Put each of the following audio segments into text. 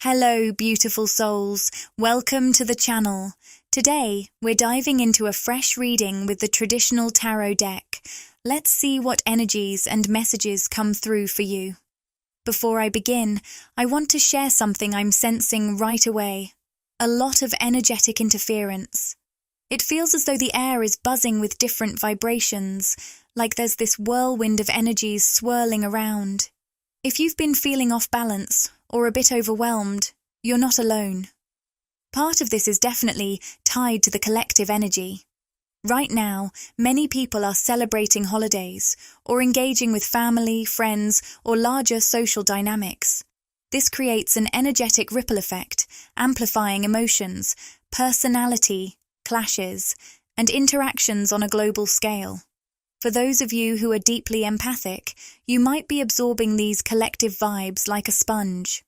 Hello, beautiful souls. Welcome to the channel. Today, we're diving into a fresh reading with the traditional tarot deck. Let's see what energies and messages come through for you. Before I begin, I want to share something I'm sensing right away. A lot of energetic interference. It feels as though the air is buzzing with different vibrations, like there's this whirlwind of energies swirling around. If you've been feeling off balance or a bit overwhelmed, you're not alone. Part of this is definitely tied to the collective energy. Right now, many people are celebrating holidays or engaging with family, friends, or larger social dynamics. This creates an energetic ripple effect, amplifying emotions, personality, clashes, and interactions on a global scale. For those of you who are deeply empathic, you might be absorbing these collective vibes like a sponge.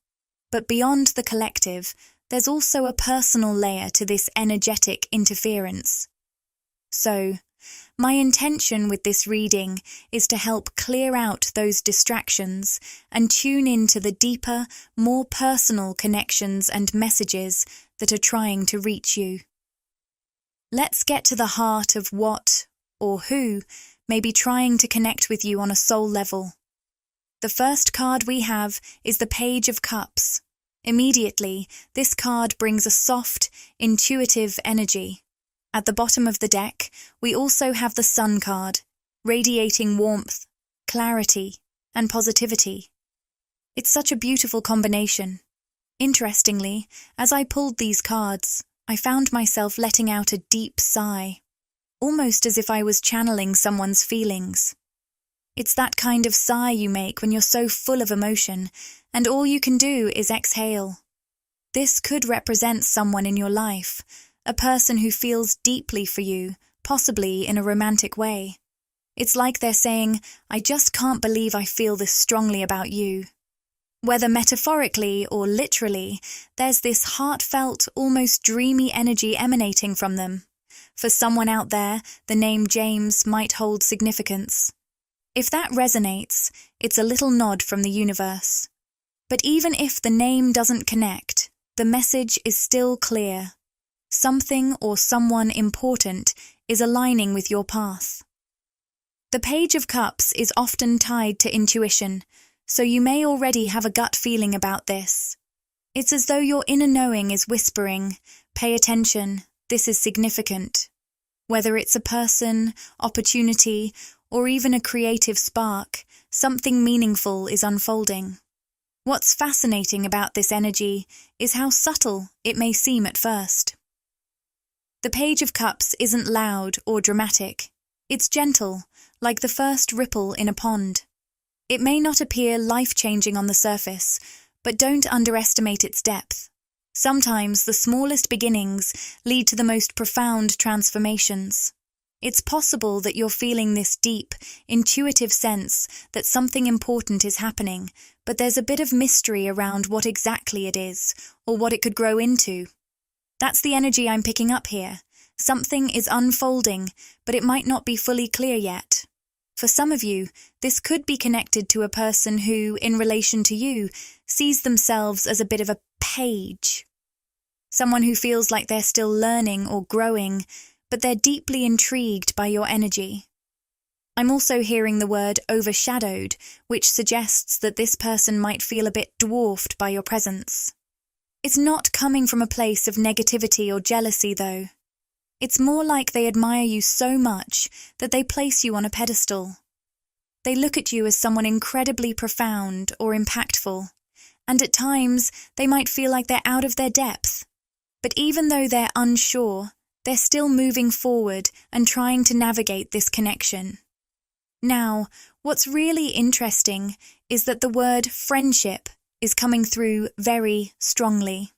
But beyond the collective, there's also a personal layer to this energetic interference. So, my intention with this reading is to help clear out those distractions and tune into the deeper, more personal connections and messages that are trying to reach you. Let's get to the heart of what, or who, may be trying to connect with you on a soul level. The first card we have is the Page of Cups. Immediately, this card brings a soft, intuitive energy. At the bottom of the deck, we also have the Sun card, radiating warmth, clarity, and positivity. It's such a beautiful combination. Interestingly, as I pulled these cards, I found myself letting out a deep sigh, almost as if I was channeling someone's feelings. It's that kind of sigh you make when you're so full of emotion, and all you can do is exhale. This could represent someone in your life, a person who feels deeply for you, possibly in a romantic way. It's like they're saying, "I just can't believe I feel this strongly about you." Whether metaphorically or literally, there's this heartfelt, almost dreamy energy emanating from them. For someone out there, the name James might hold significance. If that resonates, it's a little nod from the universe. But even if the name doesn't connect, the message is still clear. Something or someone important is aligning with your path. The Page of Cups is often tied to intuition, so you may already have a gut feeling about this. It's as though your inner knowing is whispering, "Pay attention, this is significant." Whether it's a person, opportunity, or even a creative spark, something meaningful is unfolding. What's fascinating about this energy is how subtle it may seem at first. The Page of Cups isn't loud or dramatic. It's gentle, like the first ripple in a pond. It may not appear life-changing on the surface, but don't underestimate its depth. Sometimes the smallest beginnings lead to the most profound transformations. It's possible that you're feeling this deep, intuitive sense that something important is happening, but there's a bit of mystery around what exactly it is, or what it could grow into. That's the energy I'm picking up here. Something is unfolding, but it might not be fully clear yet. For some of you, this could be connected to a person who, in relation to you, sees themselves as a bit of a page. Someone who feels like they're still learning or growing, but they're deeply intrigued by your energy. I'm also hearing the word overshadowed, which suggests that this person might feel a bit dwarfed by your presence. It's not coming from a place of negativity or jealousy, though. It's more like they admire you so much that they place you on a pedestal. They look at you as someone incredibly profound or impactful, and at times they might feel like they're out of their depth. But even though they're unsure, they're still moving forward and trying to navigate this connection. Now, what's really interesting is that the word friendship is coming through very strongly.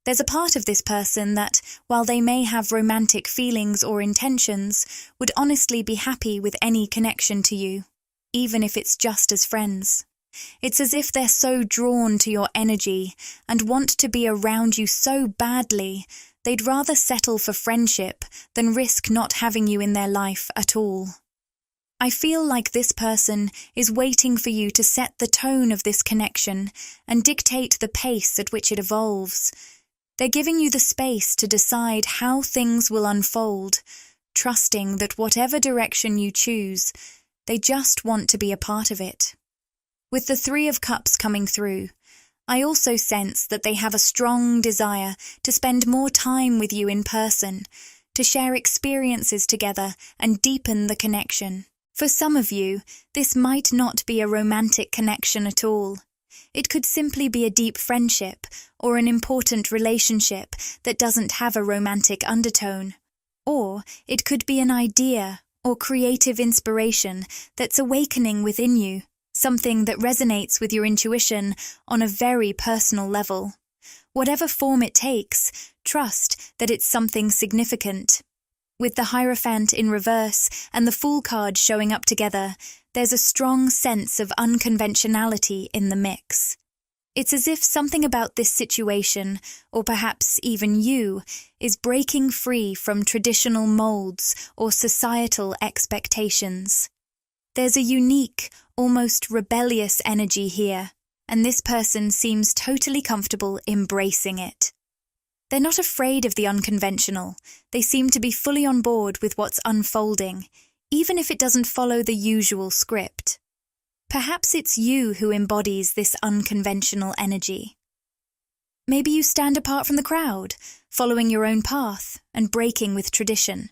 There's a part of this person that, while they may have romantic feelings or intentions, would honestly be happy with any connection to you, even if it's just as friends. It's as if they're so drawn to your energy and want to be around you so badly, they'd rather settle for friendship than risk not having you in their life at all. I feel like this person is waiting for you to set the tone of this connection and dictate the pace at which it evolves. They're giving you the space to decide how things will unfold, trusting that whatever direction you choose, they just want to be a part of it. With the Three of Cups coming through, I also sense that they have a strong desire to spend more time with you in person, to share experiences together and deepen the connection. For some of you, this might not be a romantic connection at all. It could simply be a deep friendship or an important relationship that doesn't have a romantic undertone. Or it could be an idea or creative inspiration that's awakening within you, something that resonates with your intuition on a very personal level. Whatever form it takes, trust that it's something significant. With the Hierophant in reverse and the Fool card showing up together, there's a strong sense of unconventionality in the mix. It's as if something about this situation, or perhaps even you, is breaking free from traditional molds or societal expectations. There's a unique, almost rebellious energy here, and this person seems totally comfortable embracing it. They're not afraid of the unconventional. They seem to be fully on board with what's unfolding, even if it doesn't follow the usual script. Perhaps it's you who embodies this unconventional energy. Maybe you stand apart from the crowd, following your own path and breaking with tradition.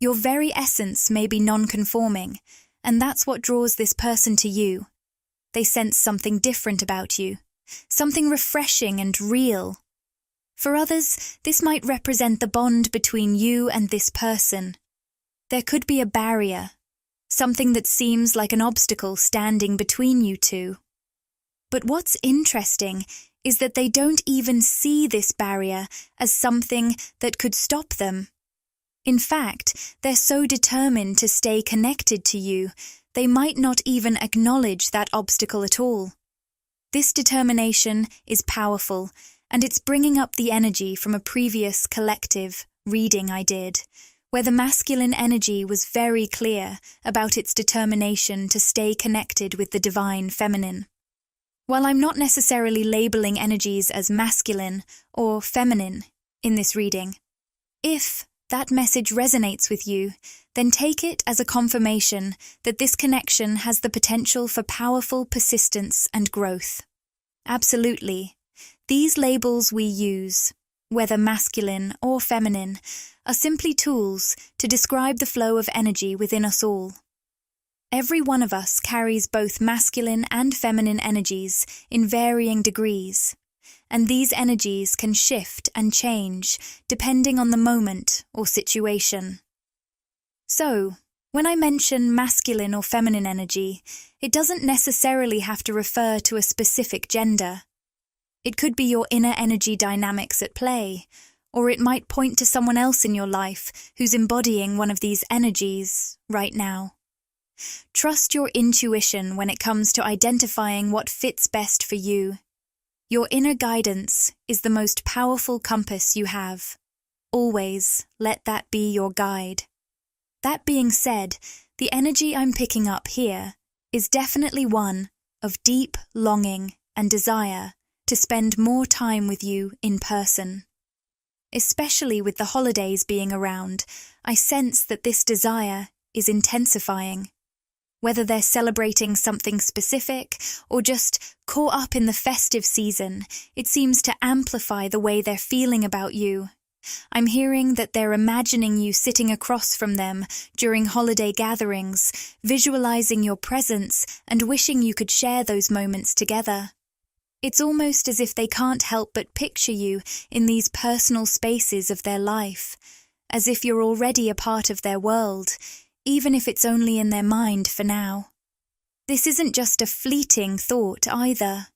Your very essence may be non-conforming, and that's what draws this person to you. They sense something different about you, something refreshing and real. For others, this might represent the bond between you and this person. There could be a barrier, something that seems like an obstacle standing between you two. But what's interesting is that they don't even see this barrier as something that could stop them. In fact, they're so determined to stay connected to you, they might not even acknowledge that obstacle at all. This determination is powerful, and it's bringing up the energy from a previous collective reading I did, where the masculine energy was very clear about its determination to stay connected with the divine feminine. While I'm not necessarily labeling energies as masculine or feminine in this reading, if that message resonates with you, then take it as a confirmation that this connection has the potential for powerful persistence and growth. Absolutely. These labels we use, whether masculine or feminine, are simply tools to describe the flow of energy within us all. Every one of us carries both masculine and feminine energies in varying degrees, and these energies can shift and change depending on the moment or situation. So, when I mention masculine or feminine energy, it doesn't necessarily have to refer to a specific gender. It could be your inner energy dynamics at play, or it might point to someone else in your life who's embodying one of these energies right now. Trust your intuition when it comes to identifying what fits best for you. Your inner guidance is the most powerful compass you have. Always let that be your guide. That being said, the energy I'm picking up here is definitely one of deep longing and desire to spend more time with you in person. Especially with the holidays being around, I sense that this desire is intensifying. Whether they're celebrating something specific or just caught up in the festive season, it seems to amplify the way they're feeling about you. I'm hearing that they're imagining you sitting across from them during holiday gatherings, visualizing your presence and wishing you could share those moments together. It's almost as if they can't help but picture you in these personal spaces of their life, as if you're already a part of their world, even if it's only in their mind for now. This isn't just a fleeting thought either.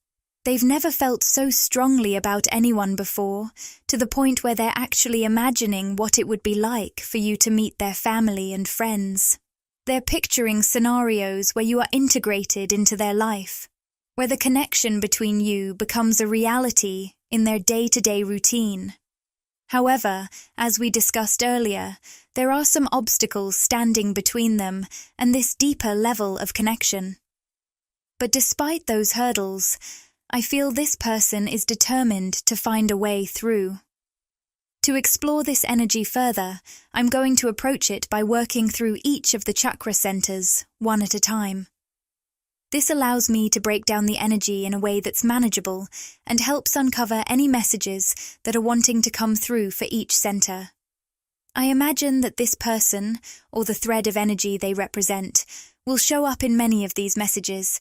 They've never felt so strongly about anyone before, to the point where they're actually imagining what it would be like for you to meet their family and friends. They're picturing scenarios where you are integrated into their life, where the connection between you becomes a reality in their day-to-day routine. However, as we discussed earlier, there are some obstacles standing between them and this deeper level of connection. But despite those hurdles, I feel this person is determined to find a way through. To explore this energy further, I'm going to approach it by working through each of the chakra centers, one at a time. This allows me to break down the energy in a way that's manageable and helps uncover any messages that are wanting to come through for each center. I imagine that this person, or the thread of energy they represent, will show up in many of these messages,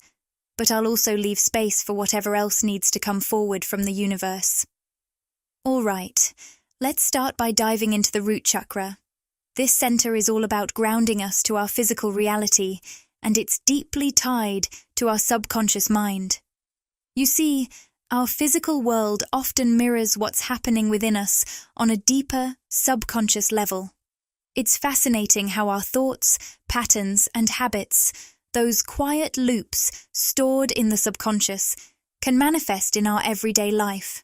but I'll also leave space for whatever else needs to come forward from the universe. All right, let's start by diving into the root chakra. This center is all about grounding us to our physical reality, and it's deeply tied to our subconscious mind. You see, our physical world often mirrors what's happening within us on a deeper, subconscious level. It's fascinating how our thoughts, patterns, and habits, those quiet loops stored in the subconscious, can manifest in our everyday life.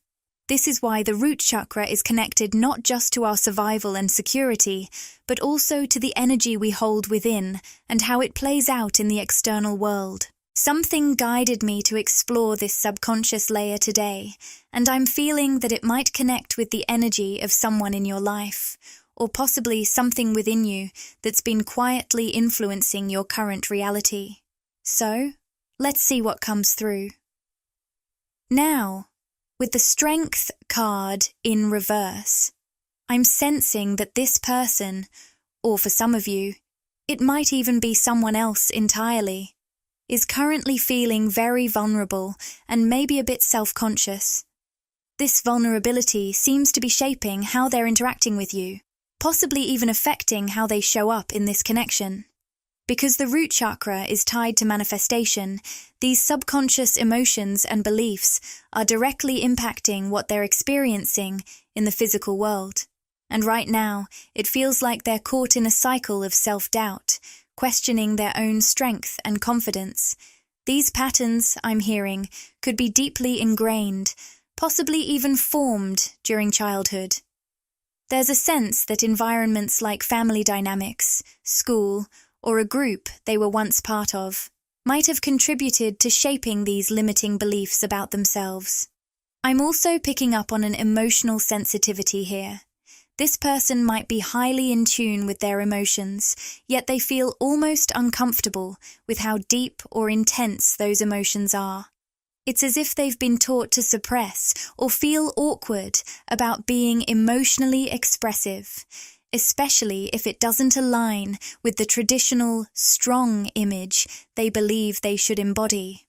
This is why the root chakra is connected not just to our survival and security, but also to the energy we hold within and how it plays out in the external world. Something guided me to explore this subconscious layer today, and I'm feeling that it might connect with the energy of someone in your life, or possibly something within you that's been quietly influencing your current reality. So, let's see what comes through. Now, with the Strength card in reverse, I'm sensing that this person, or for some of you, it might even be someone else entirely, is currently feeling very vulnerable and maybe a bit self-conscious. This vulnerability seems to be shaping how they're interacting with you, possibly even affecting how they show up in this connection. Because the root chakra is tied to manifestation, these subconscious emotions and beliefs are directly impacting what they're experiencing in the physical world. And right now, it feels like they're caught in a cycle of self-doubt, questioning their own strength and confidence. These patterns, I'm hearing, could be deeply ingrained, possibly even formed during childhood. There's a sense that environments like family dynamics, school, or a group they were once part of might have contributed to shaping these limiting beliefs about themselves. I'm also picking up on an emotional sensitivity here. This person might be highly in tune with their emotions, yet they feel almost uncomfortable with how deep or intense those emotions are. It's as if they've been taught to suppress or feel awkward about being emotionally expressive, especially if it doesn't align with the traditional strong image they believe they should embody.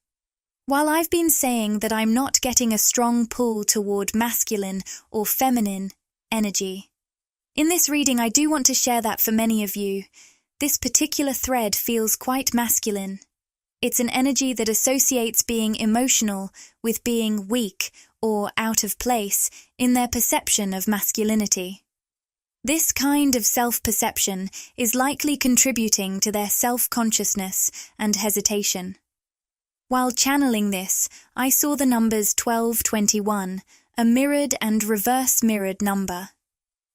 While I've been saying that I'm not getting a strong pull toward masculine or feminine energy, in this reading I do want to share that for many of you, this particular thread feels quite masculine. It's an energy that associates being emotional with being weak or out of place in their perception of masculinity. This kind of self-perception is likely contributing to their self-consciousness and hesitation. While channeling this, I saw the numbers 1221, a mirrored and reverse-mirrored number.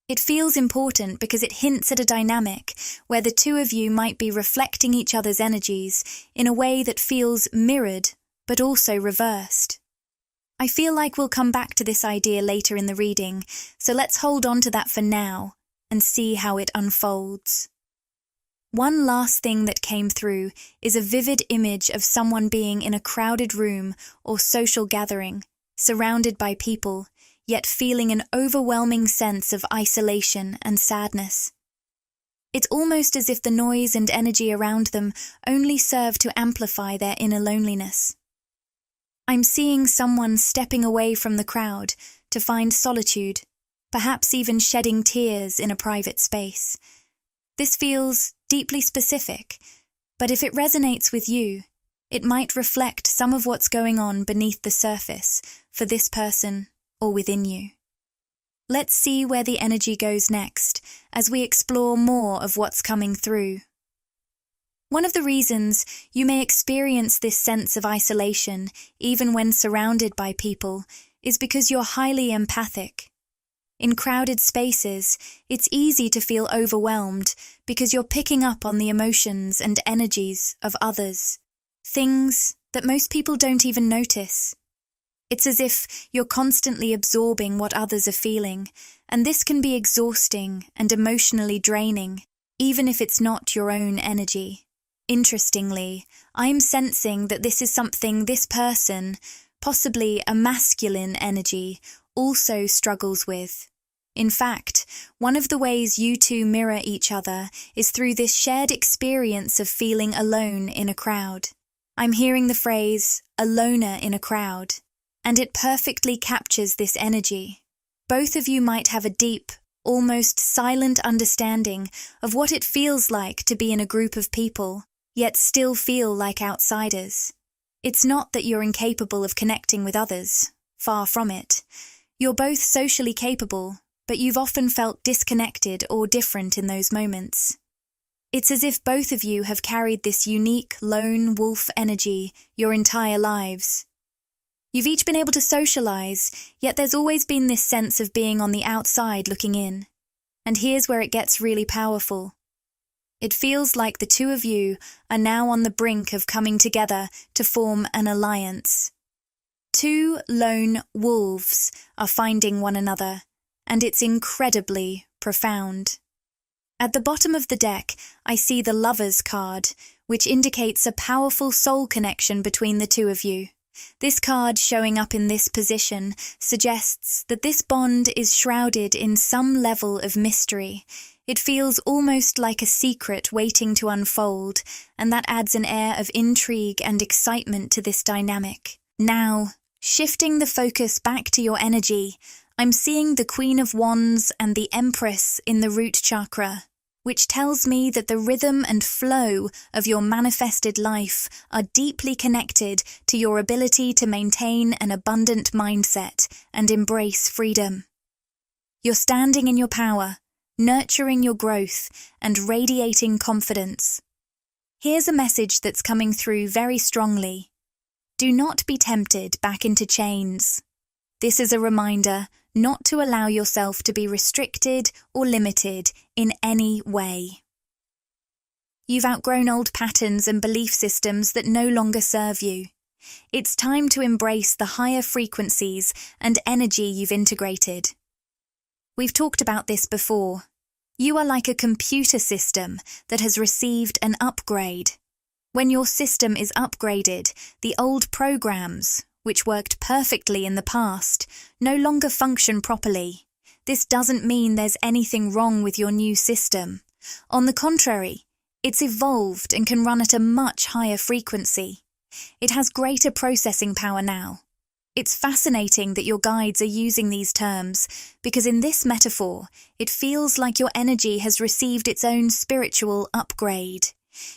It feels important because it hints at a dynamic where the two of you might be reflecting each other's energies in a way that feels mirrored but also reversed. I feel like we'll come back to this idea later in the reading, so let's hold on to that for now and see how it unfolds. One last thing that came through is a vivid image of someone being in a crowded room or social gathering, surrounded by people, yet feeling an overwhelming sense of isolation and sadness. It's almost as if the noise and energy around them only serve to amplify their inner loneliness. I'm seeing someone stepping away from the crowd to find solitude, perhaps even shedding tears in a private space. This feels deeply specific, but if it resonates with you, it might reflect some of what's going on beneath the surface for this person or within you. Let's see where the energy goes next as we explore more of what's coming through. One of the reasons you may experience this sense of isolation even when surrounded by people is because you're highly empathic. In crowded spaces, it's easy to feel overwhelmed because you're picking up on the emotions and energies of others, things that most people don't even notice. It's as if you're constantly absorbing what others are feeling, and this can be exhausting and emotionally draining, even if it's not your own energy. Interestingly, I'm sensing that this is something this person, possibly a masculine energy, also struggles with. In fact, one of the ways you two mirror each other is through this shared experience of feeling alone in a crowd. I'm hearing the phrase, a loner in a crowd, and it perfectly captures this energy. Both of you might have a deep, almost silent understanding of what it feels like to be in a group of people, yet still feel like outsiders. It's not that you're incapable of connecting with others. Far from it. You're both socially capable, but you've often felt disconnected or different in those moments. It's as if both of you have carried this unique lone wolf energy your entire lives. You've each been able to socialize, yet there's always been this sense of being on the outside looking in. And here's where it gets really powerful. It feels like the two of you are now on the brink of coming together to form an alliance. Two lone wolves are finding one another, and it's incredibly profound. At the bottom of the deck, I see the Lovers card, which indicates a powerful soul connection between the two of you. This card showing up in this position suggests that this bond is shrouded in some level of mystery. It feels almost like a secret waiting to unfold, and that adds an air of intrigue and excitement to this dynamic. Now, shifting the focus back to your energy, I'm seeing the Queen of Wands and the Empress in the root chakra, which tells me that the rhythm and flow of your manifested life are deeply connected to your ability to maintain an abundant mindset and embrace freedom. You're standing in your power, nurturing your growth, and radiating confidence. Here's a message that's coming through very strongly. Do not be tempted back into chains. This is a reminder not to allow yourself to be restricted or limited in any way. You've outgrown old patterns and belief systems that no longer serve you. It's time to embrace the higher frequencies and energy you've integrated. We've talked about this before. You are like a computer system that has received an upgrade. When your system is upgraded, the old programs, which worked perfectly in the past, no longer function properly. This doesn't mean there's anything wrong with your new system. On the contrary, it's evolved and can run at a much higher frequency. It has greater processing power now. It's fascinating that your guides are using these terms, because in this metaphor, it feels like your energy has received its own spiritual upgrade.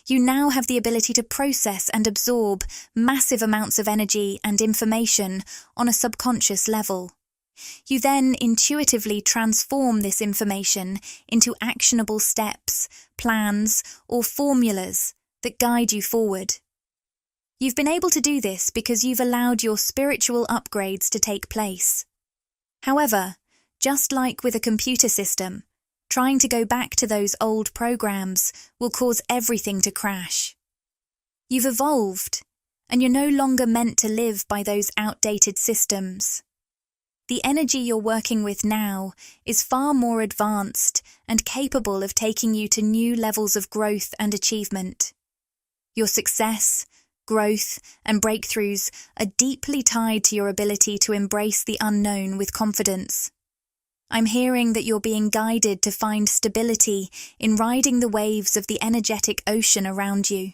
You now have the ability to process and absorb massive amounts of energy and information on a subconscious level. You then intuitively transform this information into actionable steps, plans, or formulas that guide you forward. You've been able to do this because you've allowed your spiritual upgrades to take place. However, just like with a computer system, trying to go back to those old programs will cause everything to crash. You've evolved, and you're no longer meant to live by those outdated systems. The energy you're working with now is far more advanced and capable of taking you to new levels of growth and achievement. Your success, growth, and breakthroughs are deeply tied to your ability to embrace the unknown with confidence. I'm hearing that you're being guided to find stability in riding the waves of the energetic ocean around you.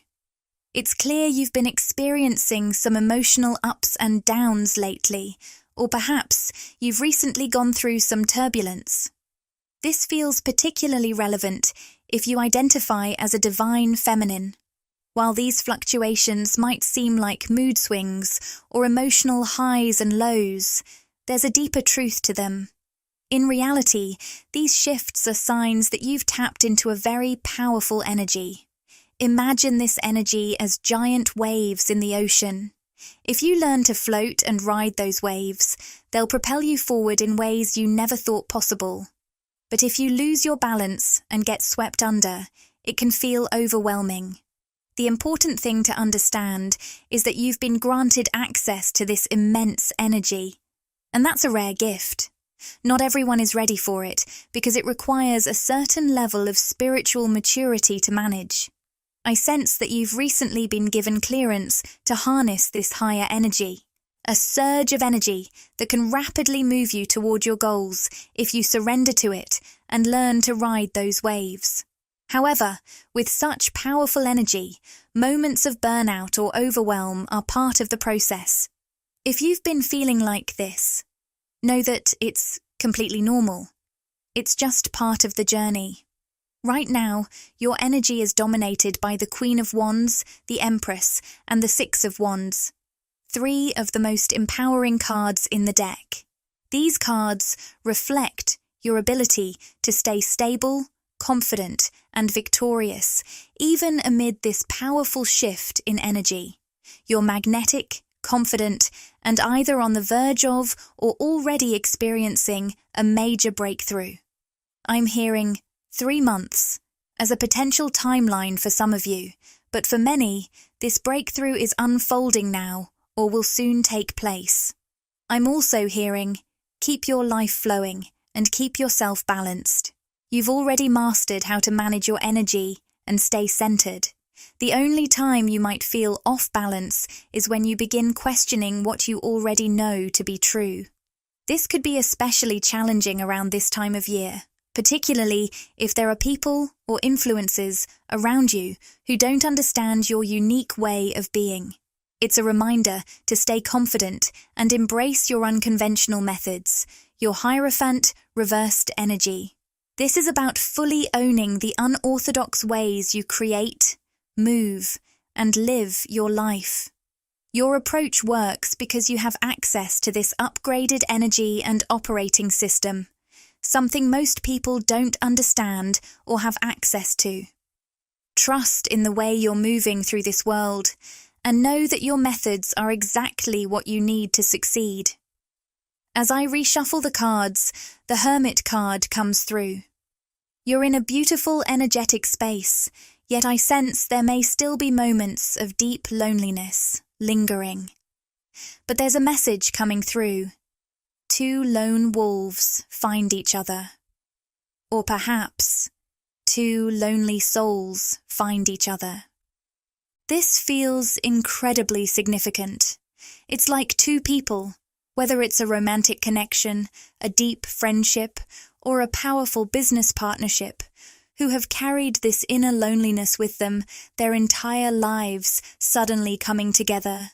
It's clear you've been experiencing some emotional ups and downs lately, or perhaps you've recently gone through some turbulence. This feels particularly relevant if you identify as a divine feminine. While these fluctuations might seem like mood swings or emotional highs and lows, there's a deeper truth to them. In reality, these shifts are signs that you've tapped into a very powerful energy. Imagine this energy as giant waves in the ocean. If you learn to float and ride those waves, they'll propel you forward in ways you never thought possible. But if you lose your balance and get swept under, it can feel overwhelming. The important thing to understand is that you've been granted access to this immense energy. And that's a rare gift. Not everyone is ready for it because it requires a certain level of spiritual maturity to manage. I sense that you've recently been given clearance to harness this higher energy, a surge of energy that can rapidly move you toward your goals if you surrender to it and learn to ride those waves. However, with such powerful energy, moments of burnout or overwhelm are part of the process. If you've been feeling like this, know that it's completely normal. It's just part of the journey. Right now, your energy is dominated by the Queen of Wands, the Empress, and the Six of Wands, 3 of the most empowering cards in the deck. These cards reflect your ability to stay stable, confident, and victorious, even amid this powerful shift in energy. You're magnetic, confident, and either on the verge of or already experiencing a major breakthrough. I'm hearing 3 months as a potential timeline for some of you, but for many, this breakthrough is unfolding now or will soon take place. I'm also hearing, keep your life flowing and keep yourself balanced. You've already mastered how to manage your energy and stay centered. The only time you might feel off balance is when you begin questioning what you already know to be true. This could be especially challenging around this time of year, particularly if there are people or influences around you who don't understand your unique way of being. It's a reminder to stay confident and embrace your unconventional methods, your Hierophant reversed energy. This is about fully owning the unorthodox ways you create, move, and live your life. Your approach works because you have access to this upgraded energy and operating system, something most people don't understand or have access to. Trust in the way you're moving through this world, and know that your methods are exactly what you need to succeed. As I reshuffle the cards, the Hermit card comes through. You're in a beautiful, energetic space, yet I sense there may still be moments of deep loneliness lingering. But there's a message coming through. 2 lone wolves find each other. Or perhaps 2 lonely souls find each other. This feels incredibly significant. It's like 2 people, whether it's a romantic connection, a deep friendship, or a powerful business partnership, who have carried this inner loneliness with them their entire lives suddenly coming together.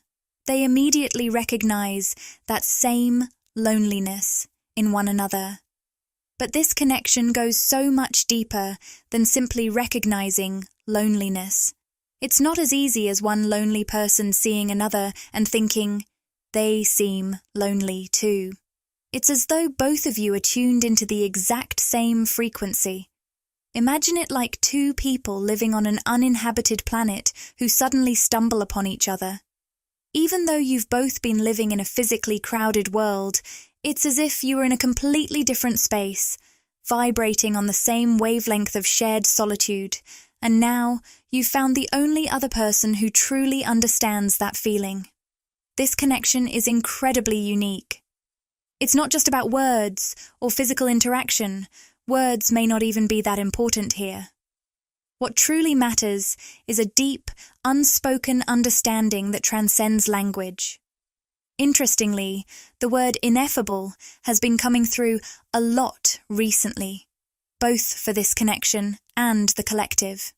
They immediately recognize that same loneliness in one another. But this connection goes so much deeper than simply recognizing loneliness. It's not as easy as one lonely person seeing another and thinking, they seem lonely too. It's as though both of you are tuned into the exact same frequency. Imagine it like 2 people living on an uninhabited planet who suddenly stumble upon each other. Even though you've both been living in a physically crowded world, it's as if you were in a completely different space, vibrating on the same wavelength of shared solitude, and now you've found the only other person who truly understands that feeling. This connection is incredibly unique. It's not just about words or physical interaction. Words may not even be that important here. What truly matters is a deep, unspoken understanding that transcends language. Interestingly, the word ineffable has been coming through a lot recently, both for this connection and the collective.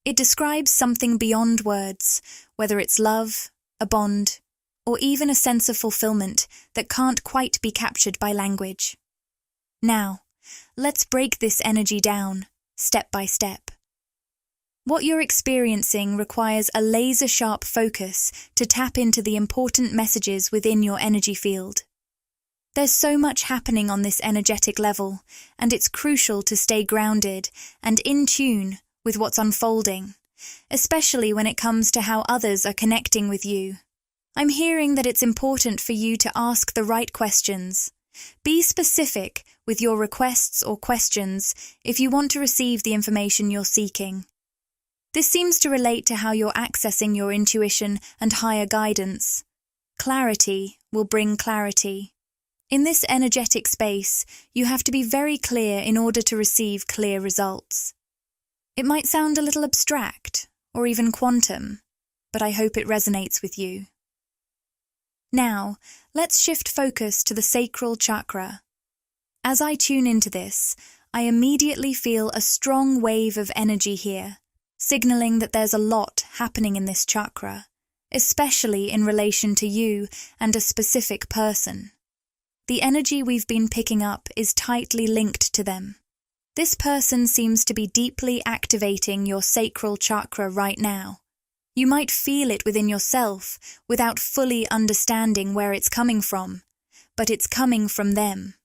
It describes something beyond words, whether it's love, a bond, or even a sense of fulfillment that can't quite be captured by language. Now, let's break this energy down, step by step. What you're experiencing requires a laser-sharp focus to tap into the important messages within your energy field. There's so much happening on this energetic level, and it's crucial to stay grounded and in tune with what's unfolding, especially when it comes to how others are connecting with you. I'm hearing that it's important for you to ask the right questions. Be specific with your requests or questions if you want to receive the information you're seeking. This seems to relate to how you're accessing your intuition and higher guidance. Clarity will bring clarity. In this energetic space, you have to be very clear in order to receive clear results. It might sound a little abstract, or even quantum, but I hope it resonates with you. Now, let's shift focus to the sacral chakra. As I tune into this, I immediately feel a strong wave of energy here, signaling that there's a lot happening in this chakra, especially in relation to you and a specific person. The energy we've been picking up is tightly linked to them. This person seems to be deeply activating your sacral chakra right now. You might feel it within yourself without fully understanding where it's coming from, but it's coming from them.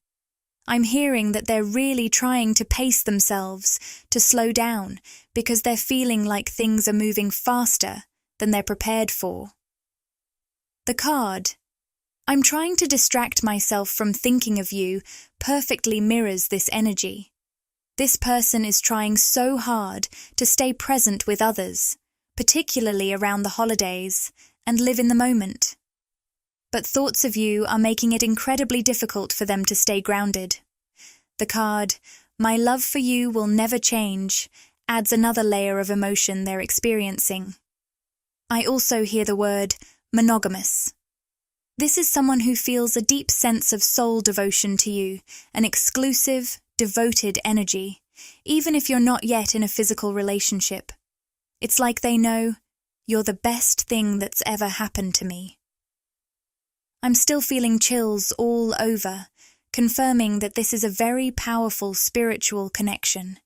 I'm hearing that they're really trying to pace themselves, to slow down, because they're feeling like things are moving faster than they're prepared for. The card, "I'm trying to distract myself from thinking of you," perfectly mirrors this energy. This person is trying so hard to stay present with others, particularly around the holidays, and live in the moment. But thoughts of you are making it incredibly difficult for them to stay grounded. The card, "My love for you will never change," adds another layer of emotion they're experiencing. I also hear the word monogamous. This is someone who feels a deep sense of soul devotion to you, an exclusive, devoted energy, even if you're not yet in a physical relationship. It's like they know, "You're the best thing that's ever happened to me." I'm still feeling chills all over, confirming that this is a very powerful spiritual connection.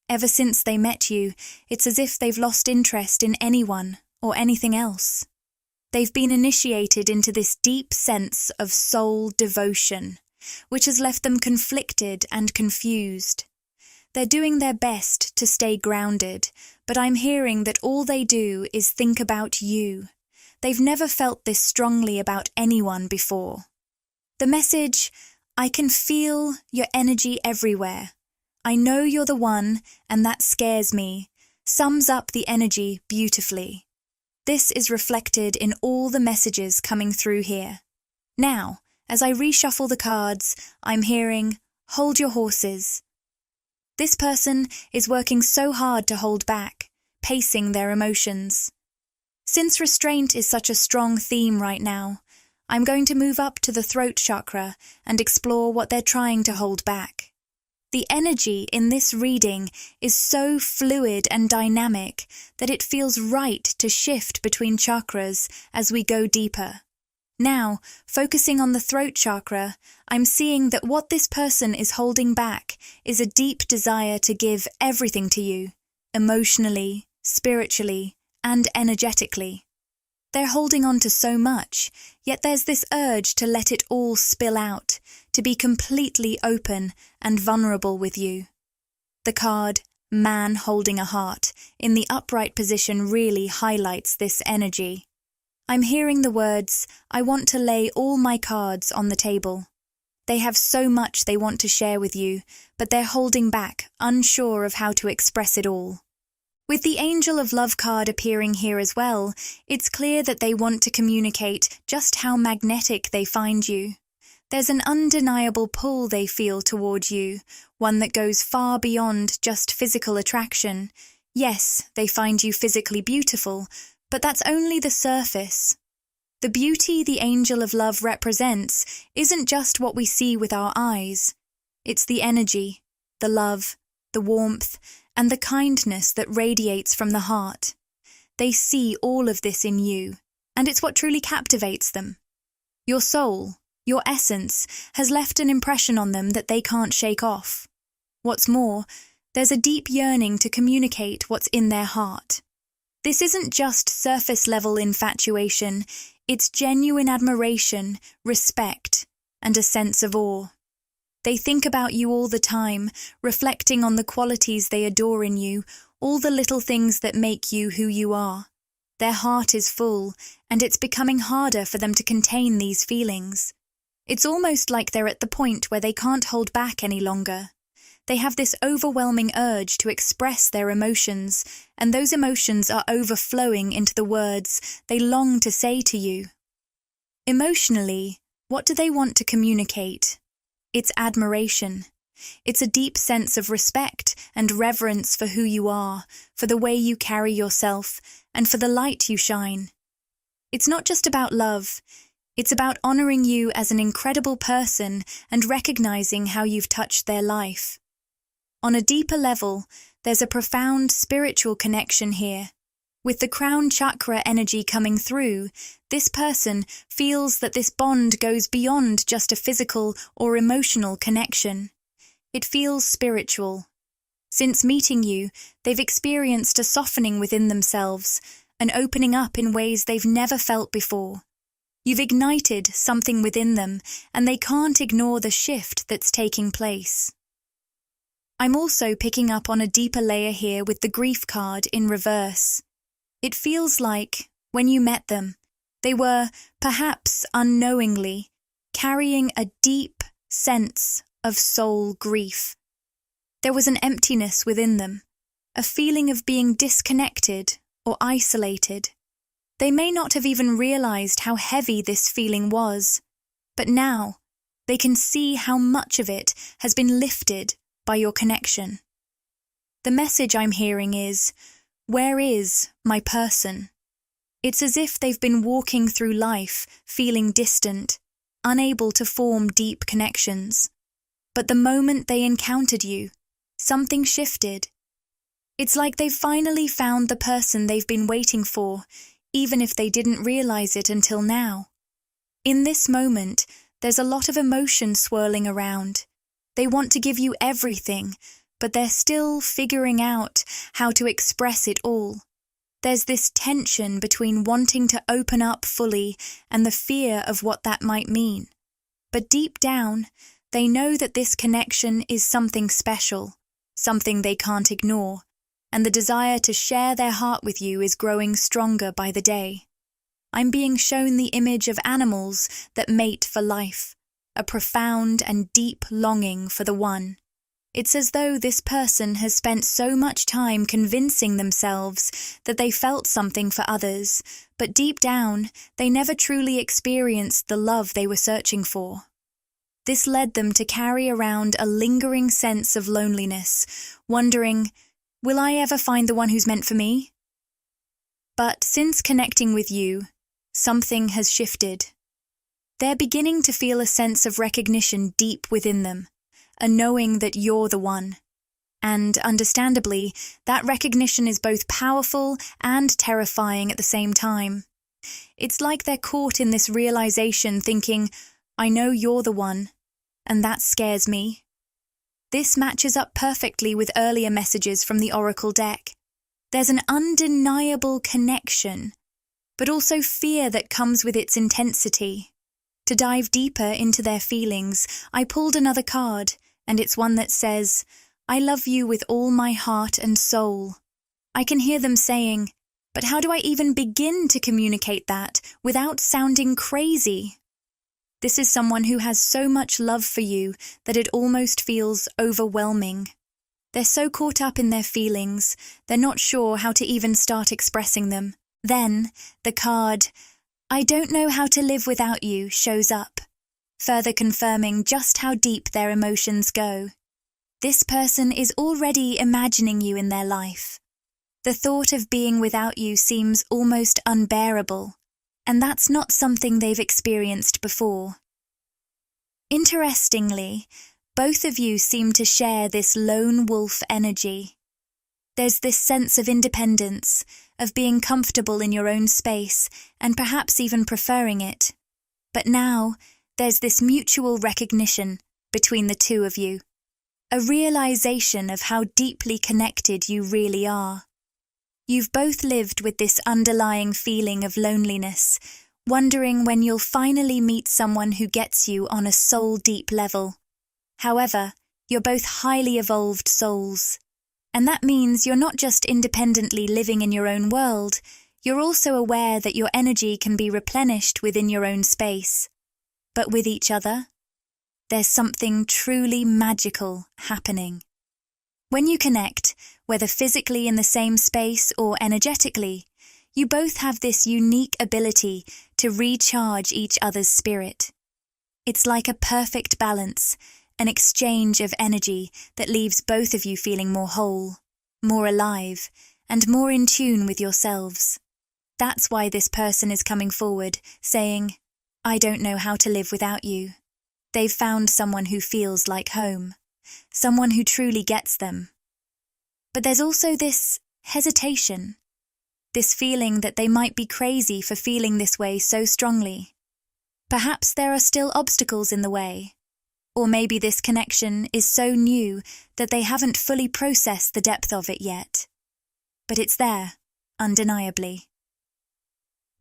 Ever since they met you, it's as if they've lost interest in anyone or anything else. They've been initiated into this deep sense of soul devotion, which has left them conflicted and confused. They're doing their best to stay grounded, but I'm hearing that all they do is think about you. They've never felt this strongly about anyone before. The message, "I can feel your energy everywhere. I know you're the one, and that scares me," sums up the energy beautifully. This is reflected in all the messages coming through here. Now, as I reshuffle the cards, I'm hearing, "Hold your horses." This person is working so hard to hold back, pacing their emotions. Since restraint is such a strong theme right now, I'm going to move up to the throat chakra and explore what they're trying to hold back. The energy in this reading is so fluid and dynamic that it feels right to shift between chakras as we go deeper. Now, focusing on the throat chakra, I'm seeing that what this person is holding back is a deep desire to give everything to you, emotionally, spiritually, and energetically. They're holding on to so much, yet there's this urge to let it all spill out, to be completely open and vulnerable with you. The card, "Man Holding a Heart," in the upright position really highlights this energy. I'm hearing the words, "I want to lay all my cards on the table." They have so much they want to share with you, but they're holding back, unsure of how to express it all. With the Angel of Love card appearing here as well, it's clear that they want to communicate just how magnetic they find you. There's an undeniable pull they feel toward you, one that goes far beyond just physical attraction. Yes, they find you physically beautiful, but that's only the surface. The beauty the Angel of Love represents isn't just what we see with our eyes. It's the energy, the love, the warmth, and the kindness that radiates from the heart. They see all of this in you, and it's what truly captivates them. Your soul, your essence, has left an impression on them that they can't shake off. What's more, there's a deep yearning to communicate what's in their heart. This isn't just surface-level infatuation, it's genuine admiration, respect, and a sense of awe. They think about you all the time, reflecting on the qualities they adore in you, all the little things that make you who you are. Their heart is full, and it's becoming harder for them to contain these feelings. It's almost like they're at the point where they can't hold back any longer. They have this overwhelming urge to express their emotions, and those emotions are overflowing into the words they long to say to you. Emotionally, what do they want to communicate? It's admiration. It's a deep sense of respect and reverence for who you are, for the way you carry yourself, and for the light you shine. It's not just about love. It's about honoring you as an incredible person and recognizing how you've touched their life. On a deeper level, there's a profound spiritual connection here. With the crown chakra energy coming through, this person feels that this bond goes beyond just a physical or emotional connection. It feels spiritual. Since meeting you, they've experienced a softening within themselves, an opening up in ways they've never felt before. You've ignited something within them, and they can't ignore the shift that's taking place. I'm also picking up on a deeper layer here with the grief card in reverse. It feels like, when you met them, they were, perhaps unknowingly, carrying a deep sense of soul grief. There was an emptiness within them, a feeling of being disconnected or isolated. They may not have even realized how heavy this feeling was, but now they can see how much of it has been lifted by your connection. The message I'm hearing is, where is my person? It's as if they've been walking through life feeling distant, unable to form deep connections. But the moment they encountered you, something shifted. It's like they've finally found the person they've been waiting for, even if they didn't realize it until now. In this moment, there's a lot of emotion swirling around. They want to give you everything, but they're still figuring out how to express it all. There's this tension between wanting to open up fully and the fear of what that might mean. But deep down, they know that this connection is something special, something they can't ignore, and the desire to share their heart with you is growing stronger by the day. I'm being shown the image of animals that mate for life, a profound and deep longing for the one. It's as though this person has spent so much time convincing themselves that they felt something for others, but deep down, they never truly experienced the love they were searching for. This led them to carry around a lingering sense of loneliness, wondering, will I ever find the one who's meant for me? But since connecting with you, something has shifted. They're beginning to feel a sense of recognition deep within them, a knowing that you're the one. And understandably, that recognition is both powerful and terrifying at the same time. It's like they're caught in this realization thinking, I know you're the one, and that scares me. This matches up perfectly with earlier messages from the Oracle deck. There's an undeniable connection, but also fear that comes with its intensity. To dive deeper into their feelings, I pulled another card, and it's one that says, I love you with all my heart and soul. I can hear them saying, but how do I even begin to communicate that without sounding crazy? This is someone who has so much love for you that it almost feels overwhelming. They're so caught up in their feelings, they're not sure how to even start expressing them. Then, the card, I don't know how to live without you, shows up, further confirming just how deep their emotions go. This person is already imagining you in their life. The thought of being without you seems almost unbearable, and that's not something they've experienced before. Interestingly, both of you seem to share this lone wolf energy. There's this sense of independence, of being comfortable in your own space, and perhaps even preferring it. But now, there's this mutual recognition between the two of you, a realization of how deeply connected you really are. You've both lived with this underlying feeling of loneliness, wondering when you'll finally meet someone who gets you on a soul-deep level. However, you're both highly evolved souls, and that means you're not just independently living in your own world, You're also aware that your energy can be replenished within your own space. But with each other, there's something truly magical happening. When you connect, whether physically in the same space or energetically, you both have this unique ability to recharge each other's spirit. It's like a perfect balance, an exchange of energy that leaves both of you feeling more whole, more alive, and more in tune with yourselves. That's why this person is coming forward, saying, "I don't know how to live without you." They've found someone who feels like home, someone who truly gets them. But there's also this hesitation, this feeling that they might be crazy for feeling this way so strongly. Perhaps there are still obstacles in the way, or maybe this connection is so new that they haven't fully processed the depth of it yet. But it's there, undeniably.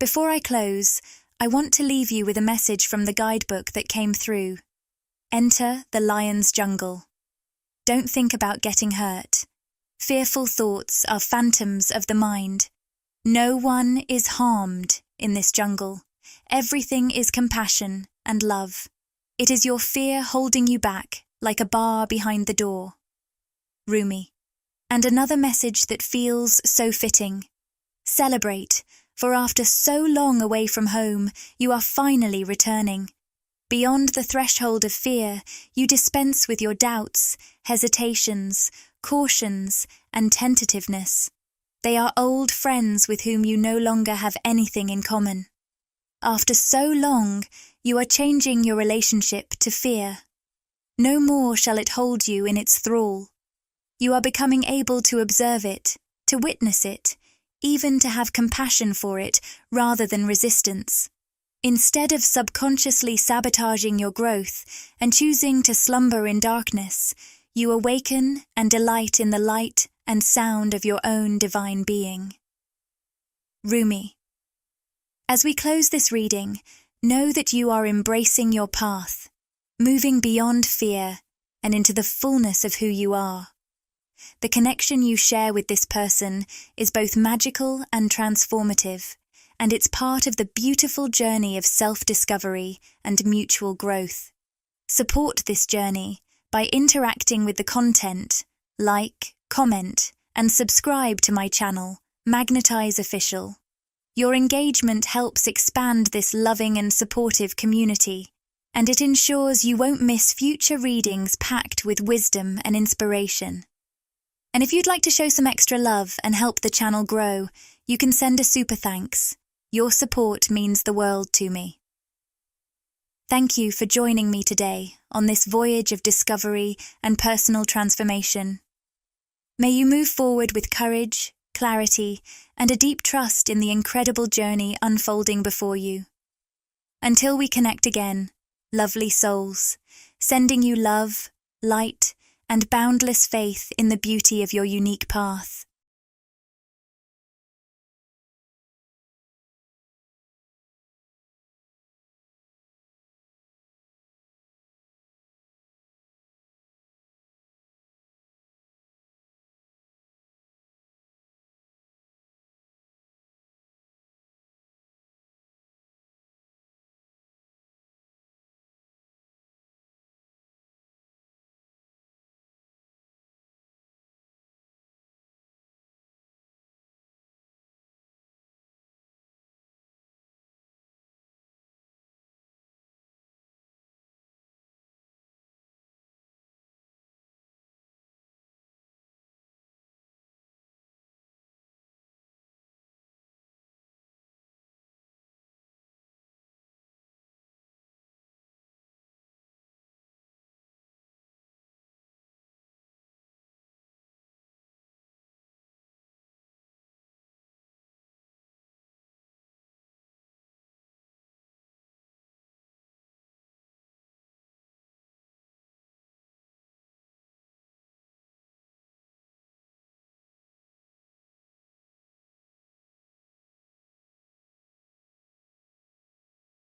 Before I close, I want to leave you with a message from the guidebook that came through. Enter the lion's jungle. Don't think about getting hurt. Fearful thoughts are phantoms of the mind. No one is harmed in this jungle. Everything is compassion and love. It is your fear holding you back, like a bar behind the door. Rumi. And another message that feels so fitting. Celebrate, for after so long away from home, you are finally returning. Beyond the threshold of fear, you dispense with your doubts, hesitations, cautions, and tentativeness. They are old friends with whom you no longer have anything in common. After so long, you are changing your relationship to fear. No more shall it hold you in its thrall. You are becoming able to observe it, to witness it, even to have compassion for it rather than resistance. Instead of subconsciously sabotaging your growth and choosing to slumber in darkness, you awaken and delight in the light and sound of your own divine being. Rumi. As we close this reading, know that you are embracing your path, moving beyond fear and into the fullness of who you are. The connection you share with this person is both magical and transformative, and it's part of the beautiful journey of self-discovery and mutual growth. Support this journey by interacting with the content, like, comment, and subscribe to my channel, Magnetize Official. Your engagement helps expand this loving and supportive community, and it ensures you won't miss future readings packed with wisdom and inspiration. And if you'd like to show some extra love and help the channel grow, you can send a super thanks. Your support means the world to me. Thank you for joining me today on this voyage of discovery and personal transformation. May you move forward with courage, clarity, and a deep trust in the incredible journey unfolding before you. Until we connect again, lovely souls, sending you love, light, and boundless faith in the beauty of your unique path.